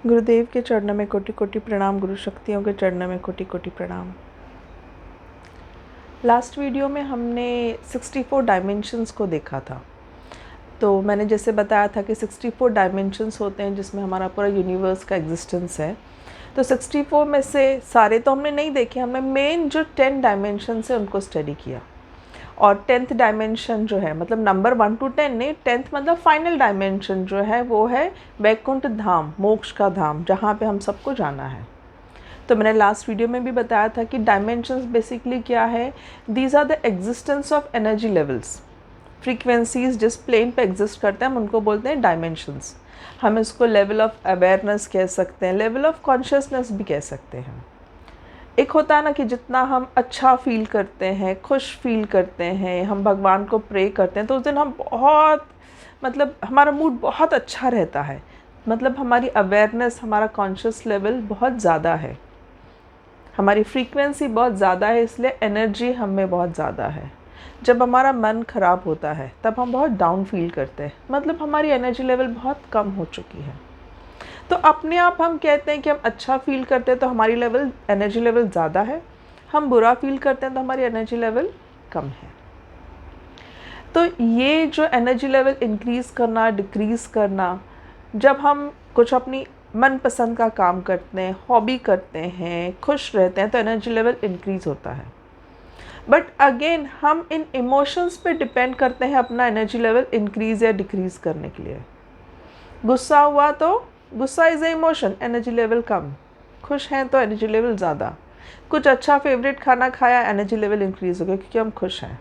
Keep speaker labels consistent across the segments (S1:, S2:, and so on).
S1: गुरुदेव के चरणों में कोटि कोटि प्रणाम, गुरु शक्तियों के चरणों में कोटि कोटि प्रणाम। लास्ट वीडियो में हमने 64 डायमेंशंस को देखा था। तो मैंने जैसे बताया था कि 64 डायमेंशंस होते हैं जिसमें हमारा पूरा यूनिवर्स का एग्जिस्टेंस है। तो 64 में से सारे तो हमने नहीं देखे, हमने मेन जो 10 डायमेंशंस है उनको स्टडी किया। और 10th डायमेंशन जो है, मतलब नंबर 1 to 10 नहीं, 10th मतलब फाइनल डायमेंशन जो है वो है वैकुंठ धाम, मोक्ष का धाम, जहाँ पे हम सबको जाना है। तो मैंने लास्ट वीडियो में भी बताया था कि डायमेंशंस बेसिकली क्या है। These are the existence of energy levels, frequencies जिस प्लेन पे एग्जिस्ट करते हैं हम उनको बोलते हैं डायमेंशंस। हम इसको लेवल ऑफ अवेयरनेस कह सकते हैं, लेवल ऑफ कॉन्शियसनेस भी कह सकते हैं। एक होता है ना कि जितना हम अच्छा फील करते हैं, खुश फील करते हैं, हम भगवान को प्रे करते हैं तो उस दिन हम बहुत, मतलब हमारा मूड बहुत अच्छा रहता है, मतलब हमारी अवेयरनेस, हमारा कॉन्शियस लेवल बहुत ज़्यादा है, हमारी फ्रीक्वेंसी बहुत ज़्यादा है, इसलिए एनर्जी हम में बहुत ज़्यादा है। जब हमारा मन ख़राब होता है तब हम बहुत डाउन फील करते हैं, मतलब हमारी एनर्जी लेवल बहुत कम हो चुकी है। तो अपने आप हम कहते हैं कि हम अच्छा फील करते हैं तो हमारी एनर्जी लेवल ज़्यादा है, हम बुरा फील करते हैं तो हमारी एनर्जी लेवल कम है। तो ये जो एनर्जी लेवल इंक्रीज़ करना, डिक्रीज़ करना, जब हम कुछ अपनी मनपसंद का काम करते हैं, हॉबी करते हैं, खुश रहते हैं तो एनर्जी लेवल इंक्रीज़ होता है। बट अगेन हम इन इमोशंस पे डिपेंड करते हैं अपना एनर्जी लेवल इंक्रीज़ या डिक्रीज़ करने के लिए। गुस्सा हुआ तो गुस्सा is a emotion, energy level कम। खुश हैं तो एनर्जी लेवल ज़्यादा। कुछ अच्छा फेवरेट खाना खाया, एनर्जी लेवल इंक्रीज़ हो गया क्योंकि हम खुश हैं।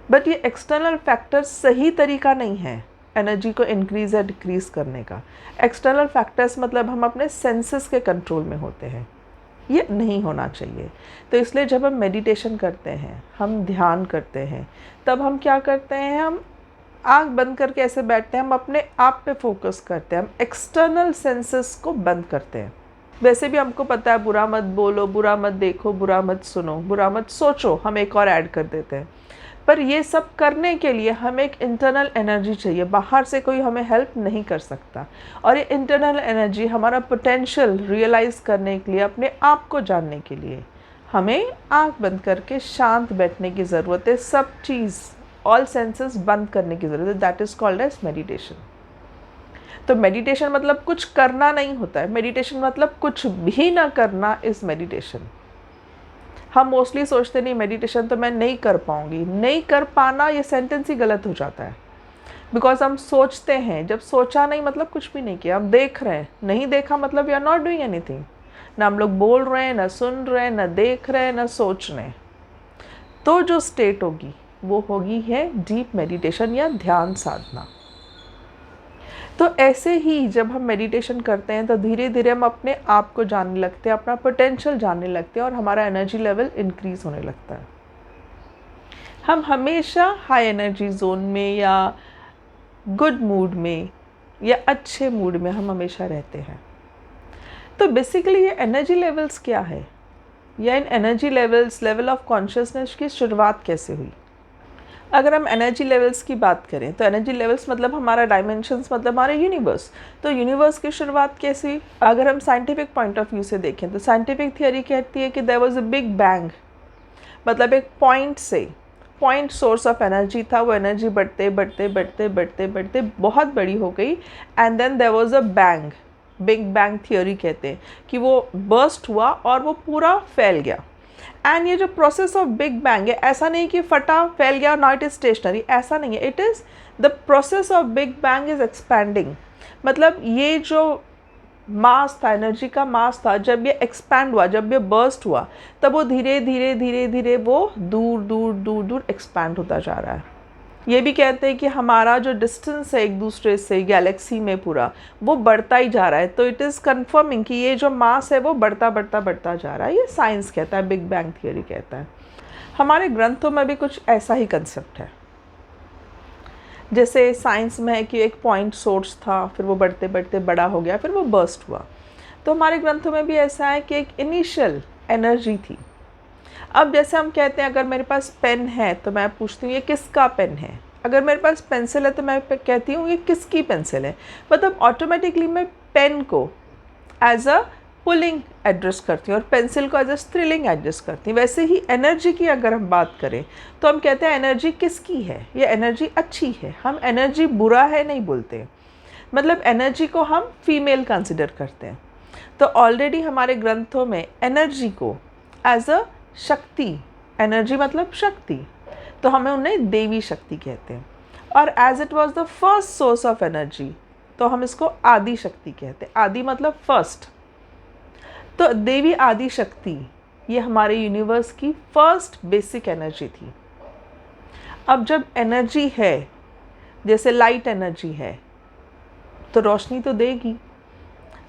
S1: बट ये एक्सटर्नल फैक्टर्स सही तरीका नहीं है एनर्जी को इंक्रीज़ या डिक्रीज़ करने का। एक्सटर्नल फैक्टर्स मतलब हम अपने सेंसेस के कंट्रोल में होते हैं, ये नहीं होना चाहिए। तो इसलिए जब हम मेडिटेशन करते हैं, हम ध्यान करते हैं, तब हम क्या करते हैं, हम आँख बंद करके ऐसे बैठते हैं, हम अपने आप पे फोकस करते हैं, हम एक्सटर्नल सेंसेस को बंद करते हैं। वैसे भी हमको पता है बुरा मत बोलो, बुरा मत देखो, बुरा मत सुनो, बुरा मत सोचो, हम एक और ऐड कर देते हैं। पर ये सब करने के लिए हमें एक इंटरनल एनर्जी चाहिए, बाहर से कोई हमें हेल्प नहीं कर सकता। और ये इंटरनल एनर्जी हमारा पोटेंशियल रियलाइज़ करने के लिए, अपने आप को जानने के लिए हमें आँख बंद करके शांत बैठने की ज़रूरत है। सब चीज़, ऑल सेंसेस बंद करने की ज़रूरत है। That is called as meditation. तो मेडिटेशन मतलब कुछ करना नहीं होता है, मेडिटेशन मतलब कुछ भी ना करना इज़ मेडिटेशन। हम मोस्टली सोचते नहीं मेडिटेशन तो मैं नहीं कर पाऊँगी, नहीं कर पाना ये सेंटेंस ही गलत हो जाता है। बिकॉज हम सोचते हैं, जब सोचा नहीं मतलब कुछ भी नहीं किया, हम देख रहे हैं, नहीं देखा मतलब we are not doing anything. ना हम लोग बोल रहे हैं, ना सुन रहे हैं, ना देख रहे हैं, ना सोच रहे हैं। तो जो स्टेट होगी वो होगी है डीप मेडिटेशन या ध्यान साधना। तो ऐसे ही जब हम मेडिटेशन करते हैं तो धीरे धीरे हम अपने आप को जानने लगते हैं, अपना पोटेंशियल जानने लगते हैं और हमारा एनर्जी लेवल इंक्रीज़ होने लगता है। हम हमेशा हाई एनर्जी जोन में या गुड मूड में या अच्छे मूड में हम हमेशा रहते हैं। तो बेसिकली ये एनर्जी लेवल्स क्या है, या इन energy levels, level of consciousness की शुरुआत कैसे हुई। अगर हम एनर्जी लेवल्स की बात करें तो एनर्जी लेवल्स मतलब हमारा डायमेंशंस, मतलब हमारा यूनिवर्स। तो यूनिवर्स की शुरुआत कैसे हुई, अगर हम साइंटिफिक पॉइंट ऑफ व्यू से देखें तो साइंटिफिक थियोरी कहती है कि there was a big bang, मतलब एक पॉइंट सोर्स ऑफ एनर्जी था। वो एनर्जी बढ़ते बढ़ते बढ़ते बढ़ते बढ़ते बहुत बड़ी हो गई, and then there was a bang, big bang theory कहते हैं कि वो बर्स्ट हुआ और वो पूरा फैल गया। एंड ये जो प्रोसेस ऑफ बिग बैंग है, ऐसा नहीं कि फटा फैल गया नाउ इट इज स्टेशनरी, ऐसा नहीं है। It is the process of big bang is expanding. मतलब ये जो मास था, एनर्जी का मास था, जब ये एक्सपैंड हुआ, जब ये बर्स्ट हुआ, तब वो धीरे धीरे धीरे धीरे वो दूर दूर दूर दूर एक्सपैंड होता जा रहा है। ये भी कहते हैं कि हमारा जो डिस्टेंस है एक दूसरे से गैलेक्सी में पूरा, वो बढ़ता ही जा रहा है। तो इट इज़ कन्फर्मिंग कि ये जो मास है वो बढ़ता बढ़ता बढ़ता जा रहा है। ये साइंस कहता है, बिग बैंग थियोरी कहता है। हमारे ग्रंथों में भी कुछ ऐसा ही कंसेप्ट है। जैसे साइंस में है कि एक पॉइंट सोर्स था, फिर वो बढ़ते बढ़ते बड़ा हो गया, फिर वो बर्स्ट हुआ। तो हमारे ग्रंथों में भी ऐसा है कि एक इनिशियल एनर्जी थी। अब जैसे हम कहते हैं अगर मेरे पास पेन है तो मैं पूछती हूँ ये किसका पेन है, अगर मेरे पास पेंसिल है तो मैं कहती हूँ ये किसकी पेंसिल है। मतलब ऑटोमेटिकली मैं पेन को एज अ पुलिंग एड्रेस करती हूँ और पेंसिल को एज अ स्ट्रिलिंग एड्रेस करती हूँ। वैसे ही एनर्जी की अगर हम बात करें तो हम कहते हैं एनर्जी किसकी है, ये एनर्जी अच्छी है। हम एनर्जी बुरा है नहीं बोलते, मतलब एनर्जी को हम फीमेल कंसिडर करते हैं। तो ऑलरेडी हमारे ग्रंथों में एनर्जी को एज अ शक्ति, एनर्जी मतलब शक्ति, तो हमें उन्हें देवी शक्ति कहते हैं। और as it was the first source of energy तो हम इसको आदि शक्ति कहते हैं। आदि मतलब फर्स्ट। तो देवी आदि शक्ति ये हमारे यूनिवर्स की फर्स्ट बेसिक एनर्जी थी। अब जब एनर्जी है, जैसे लाइट एनर्जी है तो रोशनी तो देगी,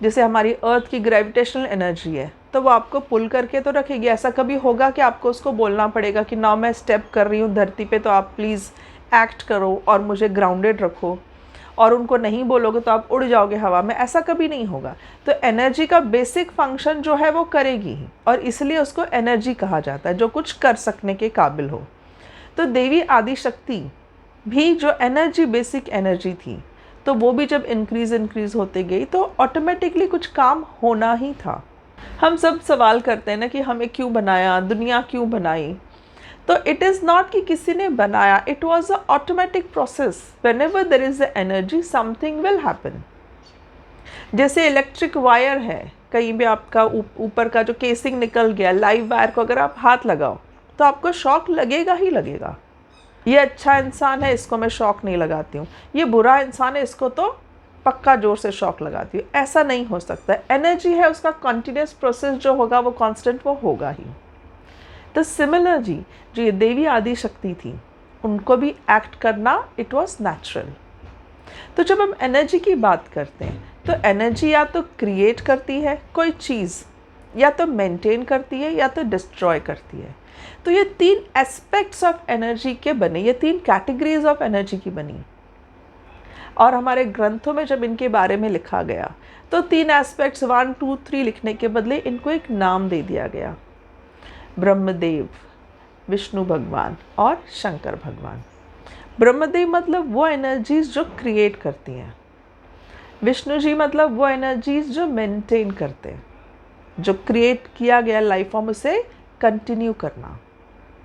S1: जैसे हमारी अर्थ की ग्रेविटेशनल एनर्जी है तो वो आपको पुल करके तो रखेगी। ऐसा कभी होगा कि आपको उसको बोलना पड़ेगा कि नाउ मैं स्टेप कर रही हूँ धरती पे तो आप प्लीज़ एक्ट करो और मुझे ग्राउंडेड रखो, और उनको नहीं बोलोगे तो आप उड़ जाओगे हवा में, ऐसा कभी नहीं होगा। तो एनर्जी का बेसिक फंक्शन जो है वो करेगी ही, और इसलिए उसको एनर्जी कहा जाता है, जो कुछ कर सकने के काबिल हो। तो देवी आदि शक्ति भी जो एनर्जी, बेसिक एनर्जी थी, तो वो भी जब इंक्रीज़ होते गई तो ऑटोमेटिकली कुछ काम होना ही था। हम सब सवाल करते हैं ना कि हमें क्यों बनाया, दुनिया क्यों बनाई। तो इट इज़ नॉट कि किसी ने बनाया, it was a automatic process. Whenever there is a energy something will happen. जैसे इलेक्ट्रिक वायर है, कहीं भी आपका ऊपर का जो केसिंग निकल गया, लाइव वायर को अगर आप हाथ लगाओ तो आपको शॉक लगेगा ही लगेगा। ये अच्छा इंसान है, इसको मैं शॉक नहीं लगाती हूँ, ये बुरा इंसान है, इसको तो पक्का जोर से शॉक लगाती हूँ, ऐसा नहीं हो सकता। एनर्जी है, उसका कंटिन्यूस प्रोसेस जो होगा वो कांस्टेंट वो होगा ही। तो सिमिलर जी, जो ये देवी आदि शक्ति थी, उनको भी एक्ट करना इट वाज नेचुरल। तो जब हम एनर्जी की बात करते हैं तो एनर्जी या तो क्रिएट करती है कोई चीज़, या तो मेंटेन करती है, या तो डिस्ट्रॉय करती है। तो ये तीन एस्पेक्ट्स ऑफ एनर्जी के बने, ये तीन कैटेगरीज ऑफ एनर्जी की बनी। और हमारे ग्रंथों में जब इनके बारे में लिखा गया तो तीन एस्पेक्ट्स 1, 2, 3 लिखने के बदले इनको एक नाम दे दिया गया, ब्रह्मदेव, विष्णु भगवान और शंकर भगवान। ब्रह्मदेव मतलब वो एनर्जीज जो क्रिएट करती हैं, विष्णु जी मतलब वो एनर्जीज जो मेंटेन करते हैं, जो क्रिएट किया गया लाइफ फॉर्म उसे कंटिन्यू करना,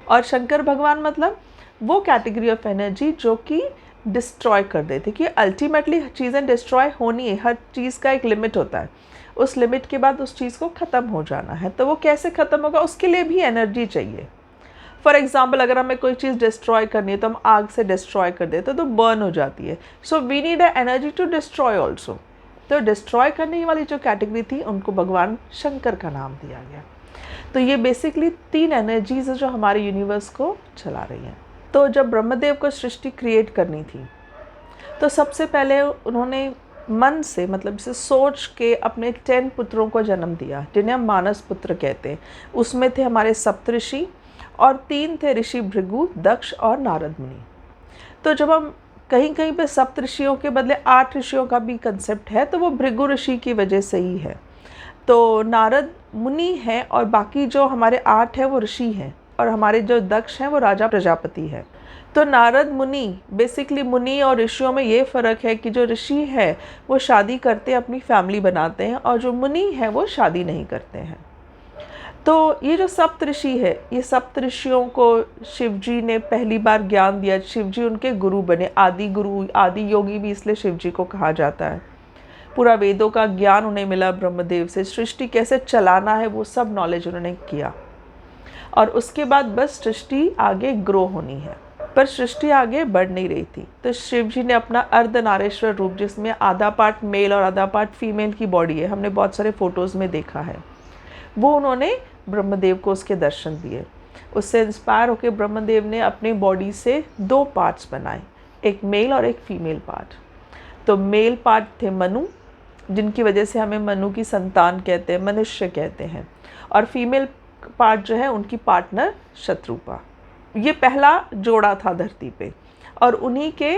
S1: और शंकर भगवान मतलब वो कैटेगरी ऑफ एनर्जी जो कि डिस्ट्रॉय कर देते, कि अल्टीमेटली चीज़ें डिस्ट्रॉय होनी है, हर चीज़ का एक लिमिट होता है, उस लिमिट के बाद उस चीज़ को ख़त्म हो जाना है। तो वो कैसे ख़त्म होगा, उसके लिए भी एनर्जी चाहिए। फॉर एग्जाम्पल, अगर हमें कोई चीज़ डिस्ट्रॉय करनी है तो हम आग से डिस्ट्रॉय कर देते तो बर्न हो जाती है। So we need a energy to destroy also. तो डिस्ट्रॉय करने वाली जो कैटेगरी थी उनको भगवान शंकर का नाम दिया गया। तो ये बेसिकली तीन एनर्जीज जो हमारे यूनिवर्स को चला रही हैं। तो जब ब्रह्मदेव को सृष्टि क्रिएट करनी थी तो सबसे पहले उन्होंने मन से, मतलब जैसे सोच के, अपने 10 पुत्रों को जन्म दिया, जिन्हें हम मानस पुत्र कहते हैं। उसमें थे हमारे सप्तऋषि और 3 थे ऋषि, भृगु, दक्ष और नारद मुनि। तो जब हम कहीं कहीं पे सप्तऋषियों के बदले 8 ऋषियों का भी कंसेप्ट है तो वो भृगु ऋषि की वजह से ही है। तो नारद मुनि हैं और बाकी जो हमारे 8 हैं वो ऋषि हैं, और हमारे जो दक्ष हैं वो राजा प्रजापति है। तो नारद मुनि, बेसिकली मुनि और ऋषियों में ये फ़र्क है कि जो ऋषि है वो शादी करते हैं, अपनी फैमिली बनाते हैं, और जो मुनि है वो शादी नहीं करते हैं। तो ये जो सप्तऋषि है, ये सप्तऋषियों को शिव जी ने पहली बार ज्ञान दिया, शिव जी उनके गुरु बने, आदि गुरु, आदि योगी भी इसलिए शिव जी को कहा जाता है। पूरा वेदों का ज्ञान उन्हें मिला ब्रह्मदेव से, सृष्टि कैसे चलाना है वो सब नॉलेज उन्होंने किया, और उसके बाद बस सृष्टि आगे ग्रो होनी है। पर सृष्टि आगे बढ़ नहीं रही थी, तो शिव जी ने अपना अर्धनारेश्वर रूप, जिसमें आधा पार्ट मेल और आधा पार्ट फीमेल की बॉडी है, हमने बहुत सारे फोटोज़ में देखा है, वो उन्होंने ब्रह्मदेव को उसके दर्शन दिए। उससे इंस्पायर होकर ब्रह्मदेव ने अपनी बॉडी से 2 पार्ट्स बनाए, एक मेल और एक फीमेल पार्ट। तो मेल पार्ट थे मनु, जिनकी वजह से हमें मनु की संतान कहते हैं, मनुष्य कहते हैं, और फीमेल पार्ट जो है उनकी पार्टनर शत्रुपा। ये पहला जोड़ा था धरती पे, और उन्हीं के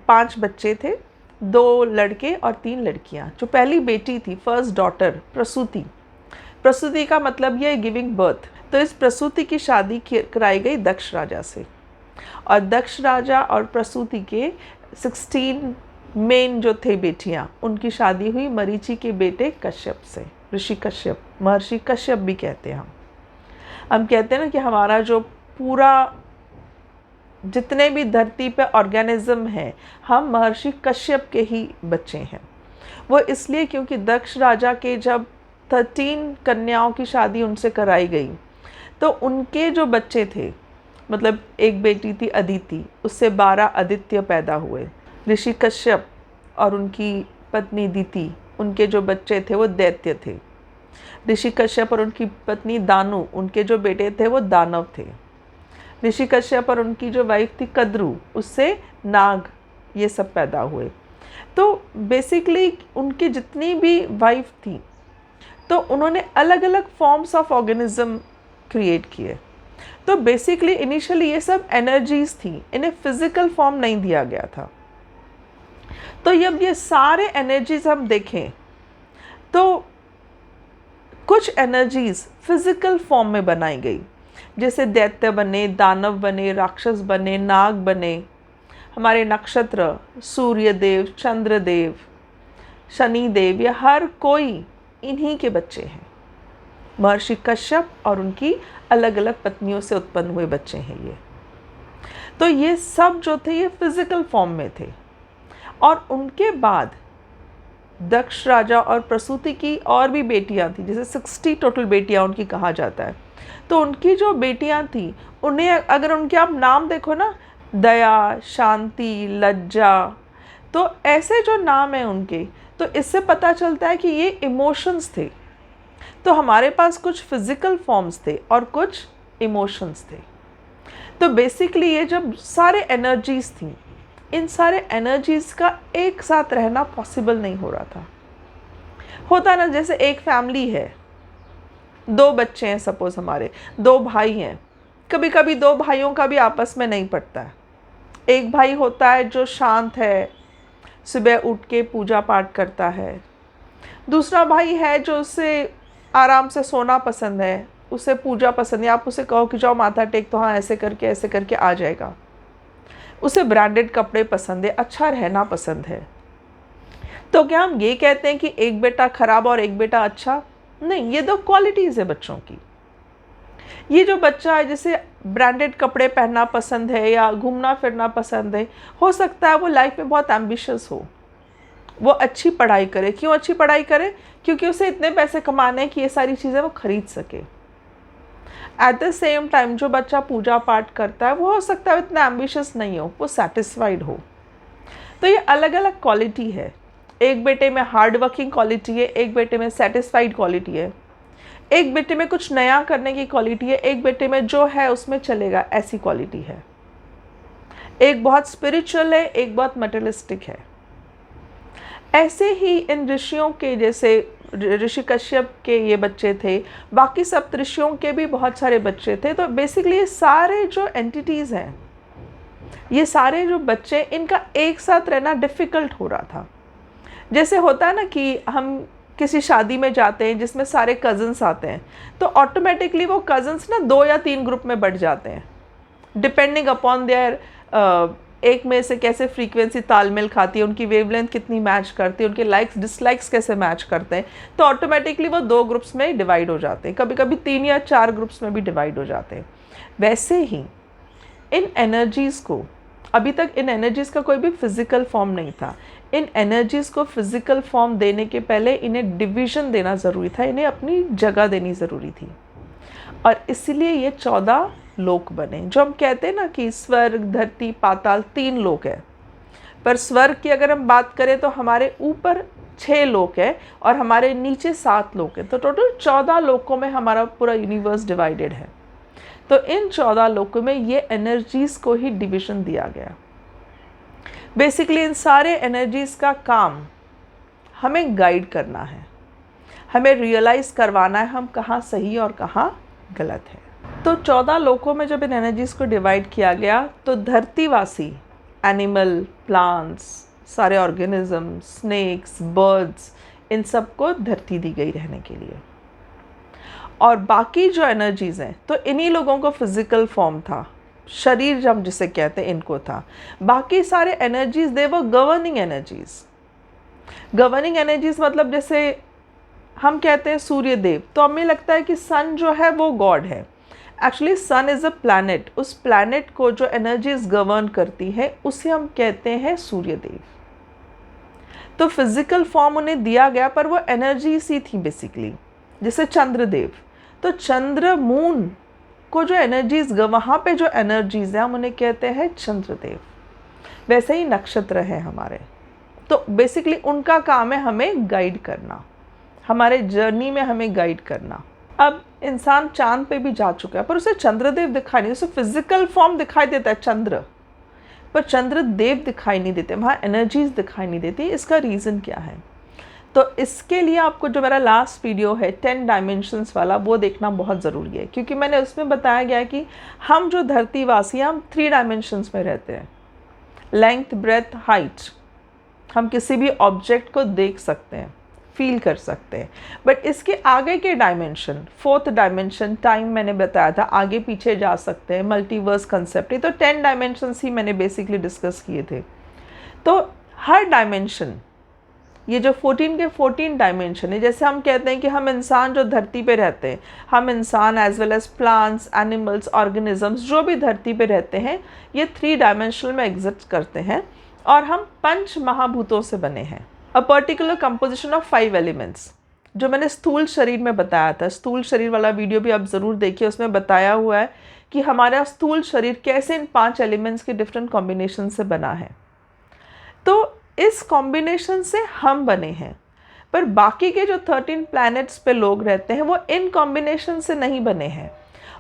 S1: 5 बच्चे थे, 2 लड़के और 3 लड़कियां। जो पहली बेटी थी, फर्स्ट डॉटर, प्रसूति, प्रसूति का मतलब ये गिविंग बर्थ। तो इस प्रसूति की शादी कराई गई दक्ष राजा से, और दक्ष राजा और प्रसूति के 16 मेन जो थे बेटियां, उनकी शादी हुई मरीचि के बेटे कश्यप से, ऋषि कश्यप, महर्षि कश्यप भी कहते हैं हम कहते हैं ना कि हमारा जो पूरा जितने भी धरती पे ऑर्गेनिज्म हैं, हम महर्षि कश्यप के ही बच्चे हैं। वो इसलिए क्योंकि दक्ष राजा के जब 13 कन्याओं की शादी उनसे कराई गई, तो उनके जो बच्चे थे, मतलब एक बेटी थी अदिति, उससे 12 आदित्य पैदा हुए। ऋषि कश्यप और उनकी पत्नी दिति, उनके जो बच्चे थे वो दैत्य थे। ऋषि कश्यप और उनकी पत्नी दानु, उनके जो बेटे थे वो दानव थे। ऋषि कश्यप और उनकी जो वाइफ थी कद्रु, उससे नाग, ये सब पैदा हुए। तो बेसिकली उनकी जितनी भी वाइफ थी, तो उन्होंने अलग अलग फॉर्म्स ऑफ ऑर्गेनिज्म क्रिएट किए। तो बेसिकली इनिशियली ये सब एनर्जीज थी, इन्हें फिजिकल फॉर्म नहीं दिया गया था। तो जब ये सारे एनर्जीज हम देखें, तो कुछ एनर्जीज फिजिकल फॉर्म में बनाई गई, जैसे दैत्य बने, दानव बने, राक्षस बने, नाग बने। हमारे नक्षत्र सूर्य देव, चंद्र देव, शनि देव, ये हर कोई इन्हीं के बच्चे हैं। महर्षि कश्यप और उनकी अलग अलग पत्नियों से उत्पन्न हुए बच्चे हैं ये। तो ये सब जो थे ये फिजिकल फॉर्म में थे। और उनके बाद दक्ष राजा और प्रसूति की और भी बेटियां थी, जैसे 60 टोटल बेटियां उनकी कहा जाता है। तो उनकी जो बेटियां थी, उन्हें अगर उनके आप नाम देखो ना, दया, शांति, लज्जा, तो ऐसे जो नाम हैं उनके, तो इससे पता चलता है कि ये इमोशंस थे। तो हमारे पास कुछ फिजिकल फॉर्म्स थे और कुछ इमोशंस थे। तो बेसिकली ये जब सारे एनर्जीज थी, इन सारे एनर्जीज का एक साथ रहना पॉसिबल नहीं हो रहा था। होता ना, जैसे एक फैमिली है, 2 बच्चे हैं, सपोज हमारे 2 भाई हैं, कभी कभी 2 भाइयों का भी आपस में नहीं पड़ता है। एक भाई होता है जो शांत है, सुबह उठ के पूजा पाठ करता है। दूसरा भाई है जो उसे आराम से सोना पसंद है, उसे पूजा पसंद है। आप उसे कहो कि जाओ माथा टेक, तो हाँ ऐसे करके आ जाएगा। उसे ब्रांडेड कपड़े पसंद है, अच्छा रहना पसंद है। तो क्या हम ये कहते हैं कि एक बेटा खराब और एक बेटा अच्छा? नहीं, ये 2 क्वालिटीज़ है बच्चों की। ये जो बच्चा है जिसे ब्रांडेड कपड़े पहनना पसंद है या घूमना फिरना पसंद है, हो सकता है वो लाइफ में बहुत एम्बिशियस हो, वो अच्छी पढ़ाई करे। क्यों अच्छी पढ़ाई करे? क्योंकि उसे इतने पैसे कमाने हैं कि ये सारी चीज़ें वो खरीद सके। एट द सेम टाइम जो बच्चा पूजा पाठ करता है, वो हो सकता है इतना एम्बिशियस नहीं हो, वो सेटिस्फाइड हो। तो ये अलग अलग क्वालिटी है। एक बेटे में हार्ड वर्किंग क्वालिटी है, एक बेटे में सेटिस्फाइड क्वालिटी है, एक बेटे में कुछ नया करने की क्वालिटी है, एक बेटे में जो है उसमें चलेगा, ऐसी क्वालिटी है। एक बहुत स्पिरिचुअल है, एक बहुत मटेरियलिस्टिक है। ऐसे ही इन ऋषियों के, जैसे ऋषि कश्यप के ये बच्चे थे, बाकी सब ऋषियों के भी बहुत सारे बच्चे थे। तो बेसिकली ये सारे जो एंटिटीज़ हैं, ये सारे जो बच्चे, इनका एक साथ रहना डिफ़िकल्ट हो रहा था। जैसे होता है ना कि हम किसी शादी में जाते हैं जिसमें सारे कज़न्स आते हैं, तो ऑटोमेटिकली वो कज़न्स ना 2 या 3 ग्रुप में बढ़ जाते हैं, डिपेंडिंग अपॉन देयर एक में से कैसे फ्रीक्वेंसी तालमेल खाती है, उनकी वेवलेंथ कितनी मैच करती है, उनके लाइक्स डिसलाइक्स कैसे मैच करते हैं। तो ऑटोमेटिकली वो 2 ग्रुप्स में डिवाइड हो जाते हैं, कभी कभी 3 या 4 ग्रुप्स में भी डिवाइड हो जाते हैं। वैसे ही इन एनर्जीज़ को, अभी तक इन एनर्जीज़ का कोई भी फिज़िकल फॉर्म नहीं था। इन एनर्जीज़ को फिज़िकल फॉर्म देने के पहले इन्हें डिवीज़न देना ज़रूरी था, इन्हें अपनी जगह देनी ज़रूरी थी। और इसीलिए ये 14 लोक बने। जो हम कहते हैं ना कि स्वर्ग, धरती, पाताल 3 लोक है, पर स्वर्ग की अगर हम बात करें तो हमारे ऊपर 6 लोक है और हमारे नीचे 7 लोक है। तो टोटल 14 लोकों में हमारा पूरा यूनिवर्स डिवाइडेड है। तो इन 14 लोकों में ये एनर्जीज़ को ही डिवीज़न दिया गया। बेसिकली इन सारे एनर्जीज़ का काम हमें गाइड करना है, हमें रियलाइज़ करवाना है हम कहाँ सही और कहाँ गलत है। तो 14 लोकों में जब इन एनर्जीज़ को डिवाइड किया गया, तो धरतीवासी एनिमल, प्लांट्स, सारे ऑर्गेनिज्म, स्नेक्स, बर्ड्स, इन सबको धरती दी गई रहने के लिए। और बाकी जो एनर्जीज़ हैं, तो इन्हीं लोगों को फिज़िकल फॉर्म था, शरीर हम जिसे कहते हैं इनको था। बाकी सारे एनर्जीज दे वो गवर्निंग एनर्जीज। गवर्निंग एनर्जीज मतलब जैसे हम कहते हैं सूर्य देव, तो हमें लगता है कि सन जो है वो गॉड है। Actually sun is a planet. उस प्लैनेट को जो एनर्जीज गवर्न करती है उसे हम कहते हैं सूर्य देव। तो फिजिकल फॉर्म उन्हें दिया गया पर वो एनर्जी सी थी बेसिकली, जैसे चंद्रदेव। तो चंद्र मून को जो एनर्जीज वहाँ पे जो एनर्जीज है हम उन्हें कहते हैं चंद्रदेव। वैसे ही नक्षत्र है हमारे, तो बेसिकली उनका काम है हमें गाइड करना, हमारे जर्नी में हमें गाइड करना। अब इंसान चांद पे भी जा चुका है पर उसे चंद्रदेव दिखाई नहीं, उसे फिजिकल फॉर्म दिखाई देता है चंद्र, पर चंद्रदेव दिखाई नहीं देते, वहाँ एनर्जीज दिखाई नहीं देती। इसका रीज़न क्या है? तो इसके लिए आपको जो मेरा लास्ट वीडियो है 10 डायमेंशंस वाला वो देखना बहुत ज़रूरी है, क्योंकि मैंने उसमें बताया गया कि हम जो धरतीवासी हैं हम 3 डायमेंशंस में रहते हैं, लेंथ, ब्रेथ, हाइट। हम किसी भी ऑब्जेक्ट को देख सकते हैं, फील कर सकते हैं, बट इसके आगे के डायमेंशन, 4th डायमेंशन टाइम मैंने बताया था, आगे पीछे जा सकते हैं, मल्टीवर्स कंसेप्ट, ये तो 10 डायमेंशंस ही मैंने बेसिकली डिस्कस किए थे। तो हर डायमेंशन, ये जो 14 के 14 डायमेंशन है, जैसे हम कहते हैं कि हम इंसान जो धरती पे रहते हैं, हम इंसान as well as plants, animals, organisms जो भी धरती पे रहते हैं, ये 3 डायमेंशनल में एग्जिस्ट करते हैं और हम 5 महाभूतों से बने हैं। A particular composition of 5 elements, जो मैंने स्थूल शरीर में बताया था, स्थूल शरीर वाला वीडियो भी आप ज़रूर देखिए, उसमें बताया हुआ है कि हमारा स्थूल शरीर कैसे इन 5 एलिमेंट्स के डिफरेंट कॉम्बिनेशन से बना है। तो इस कॉम्बिनेशन से हम बने हैं, पर बाकी के जो 13 प्लैनेट्स पे लोग रहते हैं वो इन कॉम्बिनेशन से नहीं बने हैं।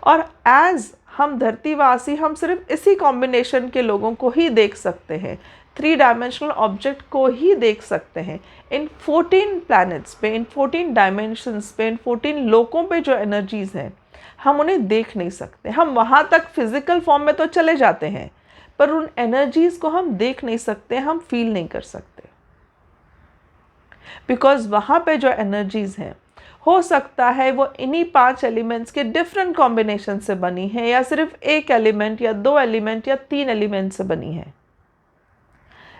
S1: और एज हम धरतीवासी हम सिर्फ इसी कॉम्बिनेशन के लोगों को ही देख सकते हैं, 3 डायमेंशनल ऑब्जेक्ट को ही देख सकते हैं। इन 14 प्लैनेट्स पे, इन 14 डायमेंशंस पे, इन 14 लोकों पे जो एनर्जीज़ हैं हम उन्हें देख नहीं सकते। हम वहाँ तक फिजिकल फॉर्म में तो चले जाते हैं पर उन एनर्जीज़ को हम देख नहीं सकते, हम फील नहीं कर सकते, बिकॉज वहाँ पे जो एनर्जीज़ हैं हो सकता है वो इन्हीं 5 एलिमेंट्स के डिफरेंट कॉम्बिनेशन से बनी है, या सिर्फ एक एलिमेंट या 2 एलिमेंट या 3 एलिमेंट से बनी है।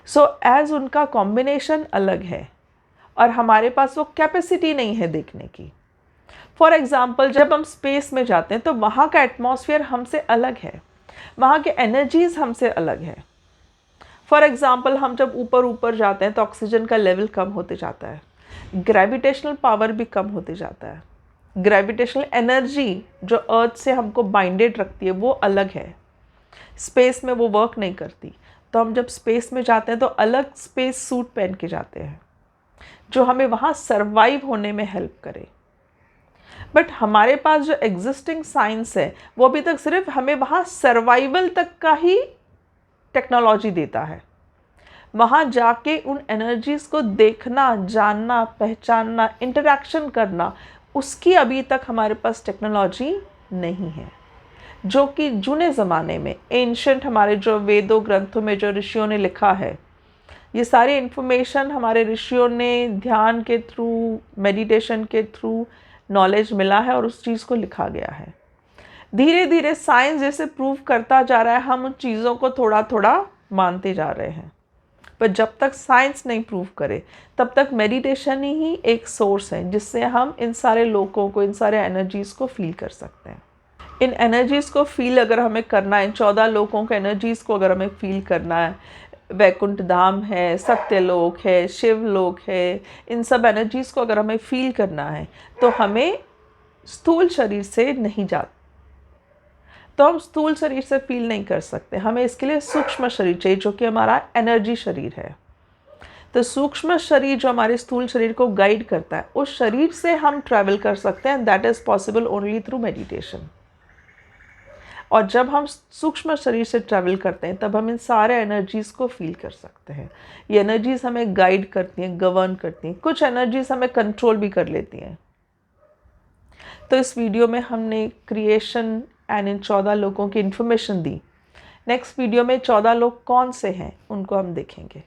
S1: सो एज उनका कॉम्बिनेशन अलग है और हमारे पास वो कैपेसिटी नहीं है देखने की। फॉर एग्ज़ाम्पल, जब हम स्पेस में जाते हैं तो वहाँ का एटमॉस्फेयर हमसे अलग है, वहाँ के एनर्जीज़ हमसे अलग है। फॉर एग्ज़ाम्पल, हम जब ऊपर ऊपर जाते हैं तो ऑक्सीजन का लेवल कम होते जाता है, ग्रेविटेशनल पावर भी कम होते जाता है, ग्रेविटेशनल एनर्जी जो अर्थ से हमको बाइंडेड रखती है वो अलग है, स्पेस में वो वर्क नहीं करती। तो हम जब स्पेस में जाते हैं तो अलग स्पेस सूट पहन के जाते हैं जो हमें वहाँ सर्वाइव होने में हेल्प करे। बट हमारे पास जो एग्जिस्टिंग साइंस है वो अभी तक सिर्फ हमें वहाँ सर्वाइवल तक का ही टेक्नोलॉजी देता है। वहाँ जाके उन एनर्जीज़ को देखना, जानना, पहचानना, इंटरैक्शन करना, उसकी अभी तक हमारे पास टेक्नोलॉजी नहीं है, जो कि जूने ज़माने में एंशंट हमारे जो वेदों ग्रंथों में जो ऋषियों ने लिखा है, ये सारी इन्फॉर्मेशन हमारे ऋषियों ने ध्यान के थ्रू, मेडिटेशन के थ्रू नॉलेज मिला है और उस चीज़ को लिखा गया है। धीरे धीरे साइंस जैसे प्रूव करता जा रहा है, हम उन चीज़ों को थोड़ा थोड़ा मानते जा रहे हैं, पर जब तक साइंस नहीं प्रूव करे तब तक मेडिटेशन ही एक सोर्स है जिससे हम इन सारे लोगों को, इन सारे एनर्जीज़ को फील कर सकते हैं। इन एनर्जीज़ को फील अगर हमें करना है, इन 14 लोकों के एनर्जीज़ को अगर हमें फील करना है, वैकुंठ धाम है, सत्यलोक है, शिवलोक है, इन सब एनर्जीज़ को अगर हमें फील करना है तो हमें स्थूल शरीर से नहीं जाते, तो हम स्थूल शरीर से फील नहीं कर सकते। हमें इसके लिए सूक्ष्म शरीर चाहिए जो कि हमारा एनर्जी शरीर है। तो सूक्ष्म शरीर जो हमारे स्थूल शरीर को गाइड करता है, उस शरीर से हम ट्रैवल कर सकते हैं। That is possible only through meditation. और जब हम सूक्ष्म शरीर से ट्रैवल करते हैं तब हम इन सारे एनर्जीज़ को फील कर सकते हैं। ये एनर्जीज़ हमें गाइड करती हैं, गवर्न करती हैं, कुछ एनर्जीज़ हमें कंट्रोल भी कर लेती हैं। तो इस वीडियो में हमने क्रिएशन एंड इन 14 लोगों की इन्फॉर्मेशन दी। नेक्स्ट वीडियो में 14 लोग कौन से हैं उनको हम देखेंगे।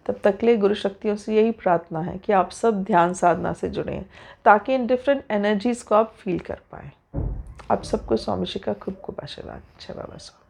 S1: तब तक के लिए गुरु शक्तियों से यही प्रार्थना है कि आप सब ध्यान साधना से जुड़ें ताकि इन डिफरेंट एनर्जीज़ को आप फील कर पाएँ। आप सबको स्वामी जी का खूब खूब आशीर्वाद। जय बाबा स्वामी।